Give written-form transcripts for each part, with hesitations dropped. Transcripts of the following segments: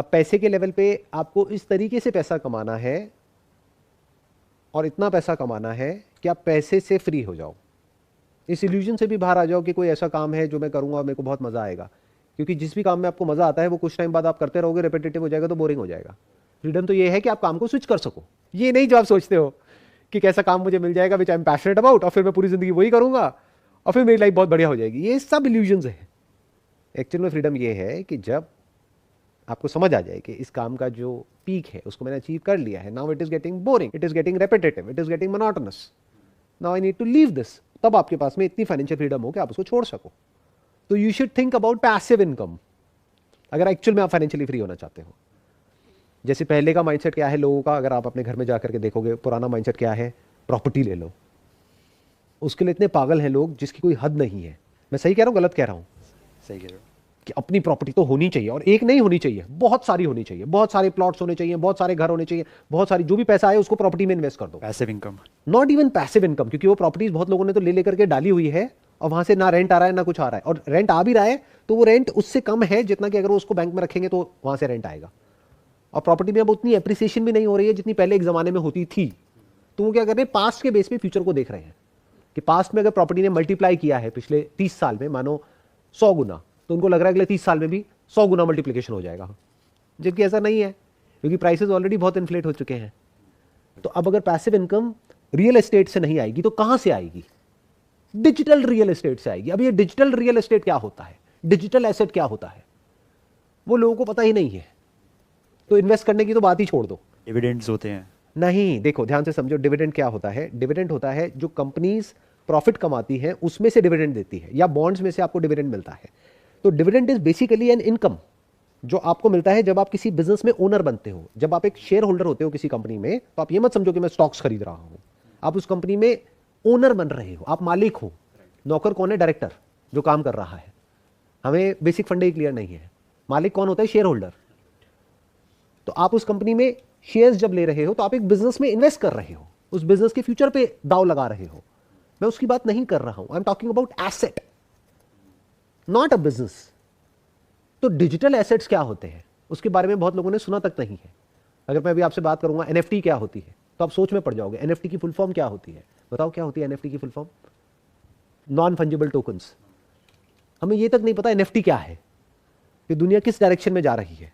अब पैसे के लेवल पे आपको इस तरीके से पैसा कमाना है और इतना पैसा कमाना है कि आप पैसे से फ्री हो जाओ, इस इल्यूजन से भी बाहर आ जाओ कि कोई ऐसा काम है जो मैं करूंगा मेरे को बहुत मजा आएगा। क्योंकि जिस भी काम में आपको मजा आता है वो कुछ टाइम बाद आप करते रहोगे, रिपीटेटिव हो जाएगा तो बोरिंग हो जाएगा। फ्रीडम तो ये है कि आप काम को स्विच कर सको, ये नहीं जो आप सोचते हो कि कैसा काम मुझे मिल जाएगा विच आई एम पैशनेट अबाउट और फिर मैं पूरी जिंदगी वही करूंगा और फिर मेरी लाइफ बहुत बढ़िया हो जाएगी। ये सब इल्यूजन है। एक्चुअल में फ्रीडम ये है कि जब आपको समझ आ जाए कि इस काम का जो पीक है उसको मैंने अचीव कर लिया है, now it is getting boring, it is getting repetitive, it is getting monotonous, now I need to leave this, तब आपके पास में इतनी फाइनेंशियल फ्रीडम हो कि आप उसको छोड़ सको। तो you should think about passive income अगर एक्चुअल में आप फाइनेंशियली फ्री होना चाहते हो। जैसे पहले का माइंडसेट क्या है लोगों का, अगर आप अपने घर में जाकर के देखोगे पुराना माइंडसेट क्या है, प्रॉपर्टी ले लो। उसके लिए इतने पागल हैं लोग जिसकी कोई हद नहीं है। मैं सही कह रहा हूँ गलत कह रहा हूँ? सही कह रहे हो कि अपनी प्रॉपर्टी तो होनी चाहिए, और एक नहीं होनी चाहिए, बहुत सारी होनी चाहिए, बहुत सारे प्लॉट्स होने चाहिए, बहुत सारे घर होने चाहिए, बहुत सारी, जो भी पैसा आए उसको प्रॉपर्टी में इन्वेस्ट कर दो। Passive income. Not even passive income, क्योंकि वो प्रॉपर्टीज बहुत लोगों ने तो ले लेकर के डाली हुई है और वहां से ना रेंट आ रहा है ना कुछ आ रहा है, और रेंट आ भी रहा है तो वो रेंट उससे कम है जितना कि अगर वो उसको बैंक में रखेंगे तो वहां से रेंट आएगा। और प्रॉपर्टी में अब उतनी एप्रिसिएशन भी नहीं हो रही है जितनी पहले एक जमाने में होती थी। तो वो क्या कर रहे हैं, पास्ट के बेस पे फ्यूचर को देख रहे हैं कि पास्ट में अगर प्रॉपर्टी ने मल्टीप्लाई किया है पिछले 30 साल में मानो 100 गुना, तो उनको लग रहा है अगले 30 साल में भी 100 गुना मल्टीप्लिकेशन हो जाएगा, जबकि ऐसा नहीं है क्योंकि प्राइसेस ऑलरेडी बहुत इन्फ्लेट हो चुके हैं। तो अब अगर पैसिव इनकम रियल एस्टेट से नहीं आएगी तो कहां से आएगी? डिजिटल रियल एस्टेट से आएगी। अब ये डिजिटल रियल एस्टेट क्या होता है, डिजिटल एसेट क्या होता है, वो लोगों को पता ही नहीं है। तो इन्वेस्ट करने की तो बात ही छोड़ दो। डिविडेंड्स होते हैं। नहीं, देखो ध्यान से समझो, डिविडेंड क्या होता है? डिविडेंड होता है जो कंपनीज प्रॉफिट कमाती है उसमें से डिविडेंड देती है, या बॉन्ड्स में से आपको डिविडेंड मिलता है। तो dividend is basically an income जो आपको मिलता है जब आप किसी बिजनेस में ओनर बनते हो। जब आप एक शेयर होल्डर होते हो किसी कंपनी में, तो आप ये मत समझो कि मैं स्टॉक्स खरीद रहा हूं, आप उस कंपनी में ओनर बन रहे हो, आप मालिक हो। नौकर कौन है? डायरेक्टर जो काम कर रहा है। हमें बेसिक फंडे ही क्लियर नहीं है। मालिक कौन होता है? Share holder. तो आप उस कंपनी में शेयर्स जब ले रहे हो तो आप एक बिजनेस में इन्वेस्ट कर रहे हो, उस बिजनेस के फ्यूचर पे दाव लगा रहे हो। मैं उसकी बात नहीं कर रहा हूं, I am talking about asset, not a business. तो डिजिटल एसेट्स क्या होते हैं उसके बारे में बहुत लोगों ने सुना तक नहीं है। अगर मैं अभी आपसे बात करूंगा एनएफटी क्या होती है तो आप सोच में पड़ जाओगे। एनएफटी की फुल फॉर्म क्या होती है? बताओ क्या होती है एनएफटी की full form? Non fungible tokens. हमें यह तक नहीं पता एनएफटी क्या है, कि दुनिया किस डायरेक्शन में जा रही है।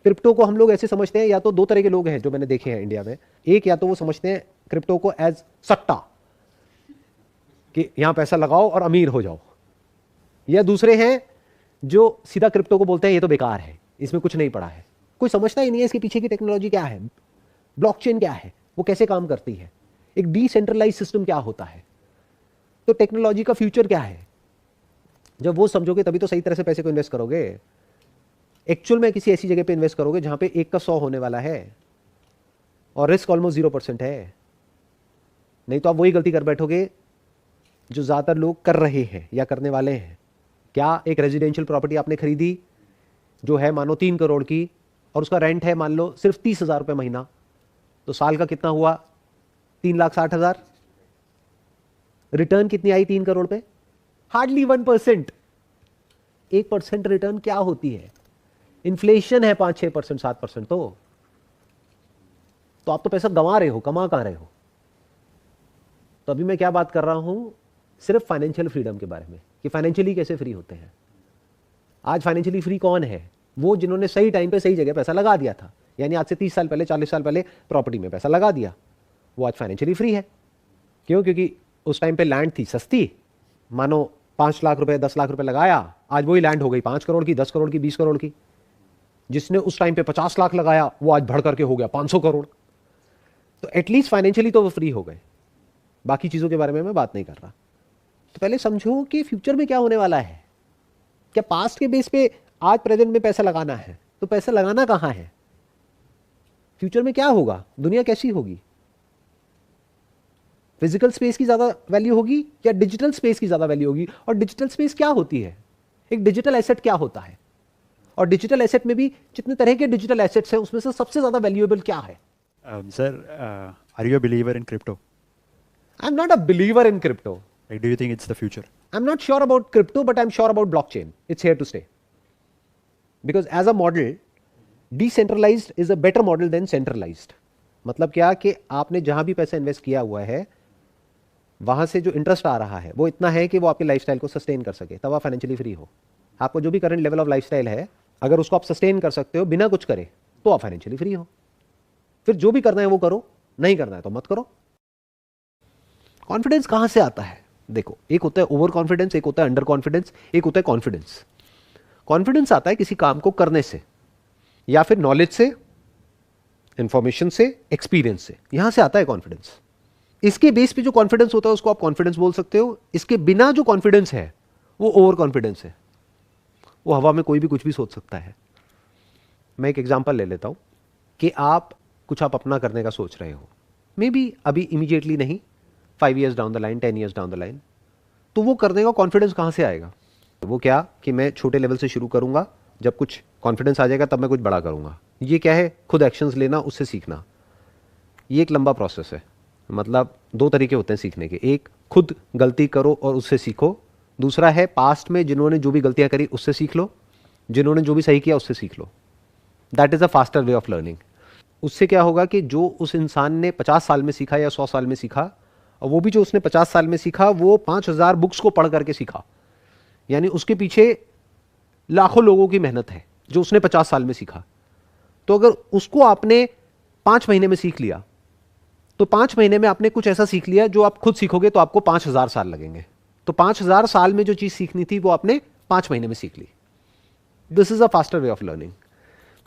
क्रिप्टो को हम लोग ऐसे समझते हैं, या तो दो तरह के लोग हैं जो मैंने देखे हैं इंडिया में। एक, या तो वो समझते हैं क्रिप्टो को एज सट्टा, कि यहां पैसा लगाओ और अमीर हो जाओ, या दूसरे हैं जो सीधा क्रिप्टो को बोलते हैं ये तो बेकार है, इसमें कुछ नहीं पड़ा है, कोई समझता ही नहीं है इसके पीछे की टेक्नोलॉजी क्या है, ब्लॉकचेन क्या है, वो कैसे काम करती है, एक डिसेंट्रलाइज सिस्टम क्या होता है। तो टेक्नोलॉजी का फ्यूचर क्या है, जब वो समझोगे तभी तो सही तरह से पैसे को इन्वेस्ट करोगे। एक्चुअल में किसी ऐसी जगह पे इन्वेस्ट करोगे जहां पे 1 का 100 होने वाला है और रिस्क ऑलमोस्ट 0% है। नहीं तो आप वही गलती कर बैठोगे जो ज्यादातर लोग कर रहे हैं या करने वाले हैं। क्या एक रेजिडेंशियल प्रॉपर्टी आपने खरीदी जो है मानो 3 करोड़ की, और उसका रेंट है मान लो सिर्फ 30,000 रुपये महीना, तो साल का कितना हुआ? 3,60,000। रिटर्न कितनी आई 3 करोड़ पे? हार्डली 1%। 1% रिटर्न क्या होती है? इन्फ्लेशन है 5-6%, 7%। तो आप तो पैसा गंवा रहे हो, कमा कहां रहे हो? तो अभी मैं क्या बात कर रहा हूं, सिर्फ फाइनेंशियल फ्रीडम के बारे में, कि फाइनेंशियली कैसे फ्री होते हैं। आज फाइनेंशियली फ्री कौन है? वो जिन्होंने सही टाइम पे सही जगह पैसा लगा दिया था, यानी आज से 30 साल पहले 40 साल पहले प्रॉपर्टी में पैसा लगा दिया, वो आज फाइनेंशियली फ्री है। क्यों? क्योंकि उस टाइम पे लैंड थी सस्ती, मानो 5 लाख रुपए 10 लाख रुपए लगाया, आज वही लैंड हो गई 5 करोड़ की, 10 करोड़ की, 20 करोड़ की। जिसने उस टाइम पे 50 लाख लगाया वो आज बढ़ करके हो गया 500 करोड़। तो एटलीस्ट फाइनेंशियली तो वो फ्री हो गए। बाकी चीजों के बारे में मैं बात नहीं कर रहा। तो पहले समझो कि फ्यूचर में क्या होने वाला है। क्या पास्ट के बेस पे आज प्रेजेंट में पैसा लगाना है? तो पैसा लगाना कहां है? फ्यूचर में क्या होगा? दुनिया कैसी होगी? फिजिकल स्पेस की ज्यादा वैल्यू होगी या डिजिटल स्पेस की ज्यादा वैल्यू होगी? और डिजिटल स्पेस क्या होती है? एक डिजिटल एसेट क्या होता है? और डिजिटल एसेट में भी जितने तरह के डिजिटल एसेट्स हैं उसमें से सबसे ज्यादा वैल्यूएबल क्या है? Sir, are you a believer in crypto? I am not a believer in crypto. Like, do you think it's the future? I'm not sure about crypto, but I'm sure about blockchain. It's here to stay. Because as a model, decentralised is a better model than centralised. मतलब क्या कि आपने जहां भी पैसा invest किया हुआ है वहां से जो इंटरेस्ट आ रहा है वो इतना है कि वो आपके लाइफस्टाइल को सस्टेन कर सके, तब आप फाइनेंशियली फ्री हो। आपको जो भी करंट लेवल ऑफ लाइफस्टाइल है अगर उसको आप सस्टेन कर सकते हो बिना कुछ करे तो आप फाइनेंशियली फ्री हो। फिर जो भी करना है वो करो, नहीं करना है तो मत करो। कॉन्फिडेंस कहां से आता है? देखो, एक होता है ओवर कॉन्फिडेंस, एक होता है अंडर कॉन्फिडेंस, एक होता है कॉन्फिडेंस। कॉन्फिडेंस आता है किसी काम को करने से, या फिर नॉलेज से, इंफॉर्मेशन से, एक्सपीरियंस से, यहां से आता है कॉन्फिडेंस। इसके बेस पे जो कॉन्फिडेंस होता है उसको आप कॉन्फिडेंस बोल सकते हो। इसके बिना जो कॉन्फिडेंस है वो ओवर कॉन्फिडेंस है। वो हवा में कोई भी कुछ भी सोच सकता है। मैं एक एग्जांपल ले लेता हूं कि आप अपना करने का सोच रहे हो, मे बी अभी इमीडिएटली नहीं, 5 years down the line, 10 years down the line, तो वो करने का कॉन्फिडेंस कहां से आएगा? वो क्या कि मैं छोटे लेवल से शुरू करूंगा, जब कुछ कॉन्फिडेंस आ जाएगा तब मैं कुछ बड़ा करूंगा। ये क्या है? खुद एक्शंस लेना, उससे सीखना। ये एक लंबा प्रोसेस है। मतलब 2 तरीके होते हैं सीखने के, एक खुद गलती करो और उससे सीखो, दूसरा है पास्ट में जिन्होंने जो भी गलतियां करी उससे सीख लो, जिन्होंने जो भी सही किया उससे सीख लो। That is a faster way of learning. उससे क्या होगा कि जो उस इंसान ने 50 साल में सीखा या 100 साल में सीखा, और वो भी जो उसने 50 साल में सीखा वो 5000 बुक्स को पढ़ करके सीखा, यानी उसके पीछे लाखों लोगों की मेहनत है जो उसने 50 साल में सीखा। तो अगर उसको आपने 5 महीने में सीख लिया तो 5 महीने में आपने कुछ ऐसा सीख लिया जो आप खुद सीखोगे तो आपको 5000 साल लगेंगे। तो 5000 साल में जो चीज सीखनी थी वो आपने 5 महीने में सीख ली। This is a faster way of learning.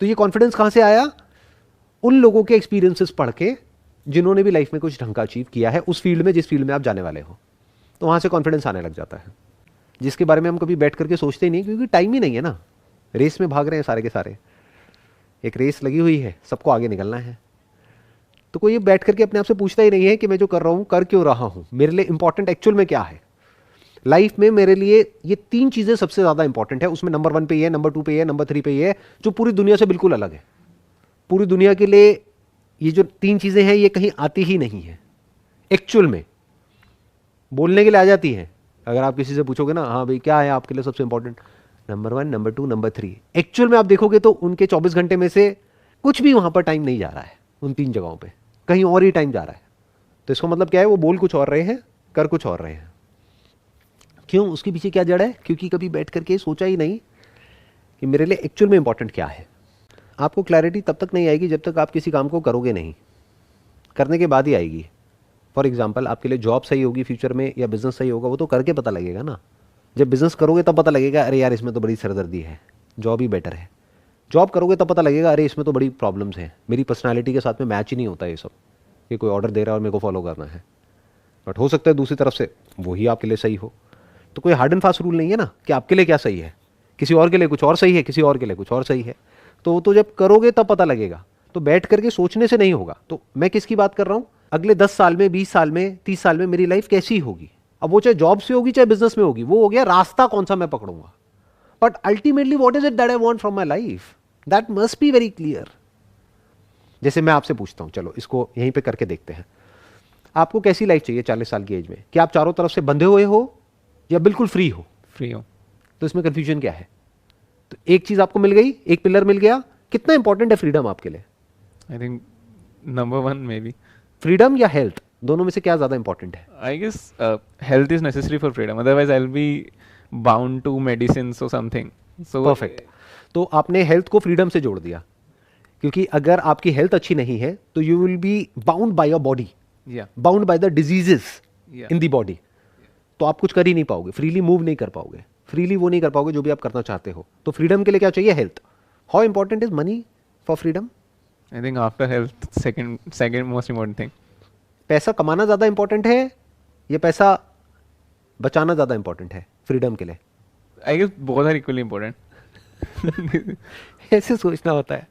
तो ये कॉन्फिडेंस कहां से आया? उन लोगों के एक्सपीरियंसेस पढ़ के जिन्होंने भी लाइफ में कुछ ढंग का अचीव किया है उस फील्ड में जिस फील्ड में आप जाने वाले हो, तो वहां से कॉन्फिडेंस आने लग जाता है, जिसके बारे में हम कभी बैठ करके सोचते ही नहीं, क्योंकि टाइम ही नहीं है ना। रेस में भाग रहे हैं सारे के सारे, एक रेस लगी हुई है, सबको आगे निकलना है। तो कोई ये बैठ करके अपने आप से पूछता ही नहीं है कि मैं जो कर रहा हूं कर क्यों रहा हूं, मेरे लिए इंपॉर्टेंट एक्चुअल में क्या है। लाइफ में मेरे लिए ये 3 चीजें सबसे ज्यादा इंपॉर्टेंट है, उसमें नंबर 1 पे ये है, नंबर 2 पे ये है, नंबर 3 पे ये है, जो पूरी दुनिया से बिल्कुल अलग है। पूरी दुनिया के लिए ये जो 3 चीजें हैं ये कहीं आती ही नहीं है। एक्चुअल में बोलने के लिए आ जाती हैं, अगर आप किसी से पूछोगे ना, हाँ भाई क्या है आपके लिए सबसे important, number 1, number 2, number 3। Actual में आप देखोगे तो उनके 24 घंटे में से कुछ भी वहां पर टाइम नहीं जा रहा है, उन 3 जगहों पे कहीं और ही टाइम जा रहा है। तो इसका मतलब क्या है? वो बोल कुछ और रहे हैं, कर कुछ और रहे हैं। क्यों? उसके पीछे क्या जड़ है? क्योंकि कभी बैठ करके सोचा ही नहीं कि मेरे लिए एक्चुअल में इंपॉर्टेंट क्या है। आपको क्लैरिटी तब तक नहीं आएगी जब तक आप किसी काम को करोगे नहीं, करने के बाद ही आएगी। फॉर एग्जाम्पल, आपके लिए जॉब सही होगी फ्यूचर में या बिजनेस सही होगा, वो तो करके पता लगेगा ना। जब बिजनेस करोगे तब पता लगेगा अरे यार इसमें तो बड़ी सरदर्दी है, जॉब ही बेटर है। जॉब करोगे तब पता लगेगा अरे इसमें तो बड़ी प्रॉब्लम्स हैं, मेरी पर्सनैलिटी के साथ में मैच ही नहीं होता ये सब, कि कोई ऑर्डर दे रहा है और मेरे को फॉलो करना है। बट हो सकता है दूसरी तरफ से वही आपके लिए सही हो। तो कोई हार्ड एंड फास्ट रूल नहीं है ना कि आपके लिए क्या सही है, किसी और के लिए कुछ और सही है, किसी और के लिए कुछ और सही है। तो जब करोगे तब पता लगेगा। तो बैठ करके सोचने से नहीं होगा। तो मैं किसकी बात कर रहा हूं? अगले 10 साल में, 20 साल में, 30 साल में मेरी लाइफ कैसी होगी। अब वो चाहे जॉब से होगी चाहे बिजनेस में होगी, वो हो गया रास्ता कौन सा मैं पकड़ूंगा। But ultimately what is it that I want from my life, that must be very clear. जैसे मैं आपसे पूछता हूं, चलो इसको यहीं पे करके देखते हैं। आपको कैसी लाइफ चाहिए 40 साल की एज में? क्या आप चारों तरफ से बंधे हुए हो या बिल्कुल फ्री हो? फ्री हो। तो इसमें कंफ्यूजन क्या है? तो एक चीज आपको मिल गई, एक पिलर मिल गया। कितना इंपॉर्टेंट है फ्रीडम आपके लिए? I think number 1 maybe. Freedom या हेल्थ, दोनों में से क्या ज्यादा इंपॉर्टेंट है? I guess health is necessary for freedom, otherwise I will be bound to medicines और समथिंग। So perfect. तो आपने हेल्थ को फ्रीडम से जोड़ दिया, क्योंकि अगर आपकी हेल्थ अच्छी नहीं है तो you will be bound by your body, या bound by the diseases Yeah. In the body. तो आप कुछ कर ही नहीं पाओगे, फ्रीली मूव नहीं कर पाओगे, फ्रीली वो नहीं कर पाओगे जो भी आप करना चाहते हो। तो फ्रीडम के लिए क्या चाहिए? Health. How important is money for freedom? I think after health second most important thing. पैसा कमाना ज्यादा इंपॉर्टेंट है या पैसा बचाना ज्यादा इंपॉर्टेंट है फ्रीडम के लिए? I guess both are equally important. ऐसे सोचना होता है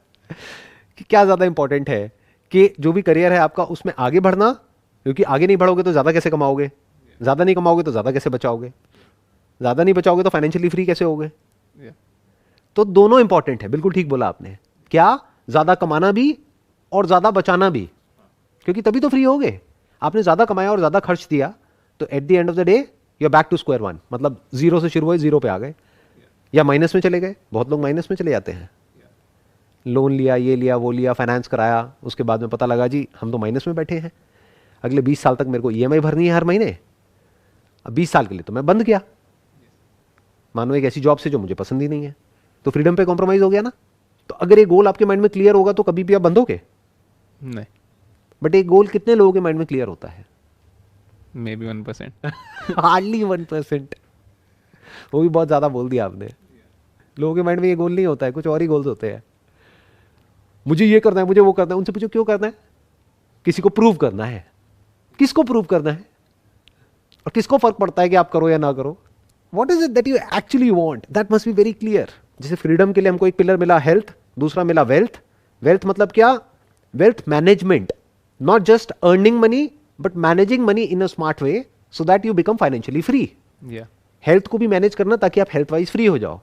कि क्या ज्यादा इंपॉर्टेंट है, कि जो भी करियर है आपका उसमें आगे बढ़ना, क्योंकि आगे नहीं बढ़ोगे तो ज्यादा कैसे कमाओगे, ज्यादा नहीं कमाओगे तो ज्यादा कैसे बचाओगे, ज्यादा नहीं बचाओगे तो फाइनेंशियली फ्री कैसे होगे। Yeah. तो दोनों इंपॉर्टेंट है, बिल्कुल ठीक बोला आपने। क्या? ज्यादा कमाना भी और ज्यादा बचाना भी, क्योंकि तभी तो फ्री होगे। आपने ज्यादा कमाया और ज्यादा खर्च दिया तो at the end of the day you are back to square one, मतलब जीरो से शुरू हुए जीरो पे आ गए या माइनस में चले गए। बहुत लोग माइनस में चले जाते हैं। लोन लिया, ये लिया, वो लिया, फाइनेंस कराया, उसके बाद में पता लगा जी हम तो माइनस में बैठे हैं, अगले 20 साल तक मेरे को ईएमआई भरनी है हर महीने, अब 20 साल के लिए तो मैं बंद गया, मानो एक ऐसी जॉब से जो मुझे पसंद ही नहीं है, तो फ्रीडम पे कॉम्प्रोमाइज हो गया ना। तो अगर ये गोल आपके माइंड में क्लियर होगा तो कभी भी आप बंदोगे, नहीं, बट एक गोल कितने लोगों के माइंड में क्लियर होता है? May be 1%. हार्डली 1%। वो भी बहुत ज़्यादा बोल दिया आपने। लोगों के माइंड में ये गोल नहीं होता है, कुछ और ही गोल्स होते हैं। मुझे ये करना है, मुझे वो करना है। उनसे पूछो क्यों करना है? किसी को प्रूव करना है। किसको प्रूव करना है? और किसको फर्क पड़ता है कि आप करो या ना करो? What is it that you actually want? That must be very clear. जैसे फ्रीडम के लिए हमको एक पिलर मिला हेल्थ, दूसरा मिला वेल्थ। वेल्थ मतलब क्या? Wealth management, not just earning money but managing money in a smart way so that you become financially free. Yeah. Health को भी मैनेज करना ताकि आप हेल्थ वाइज फ्री हो जाओ।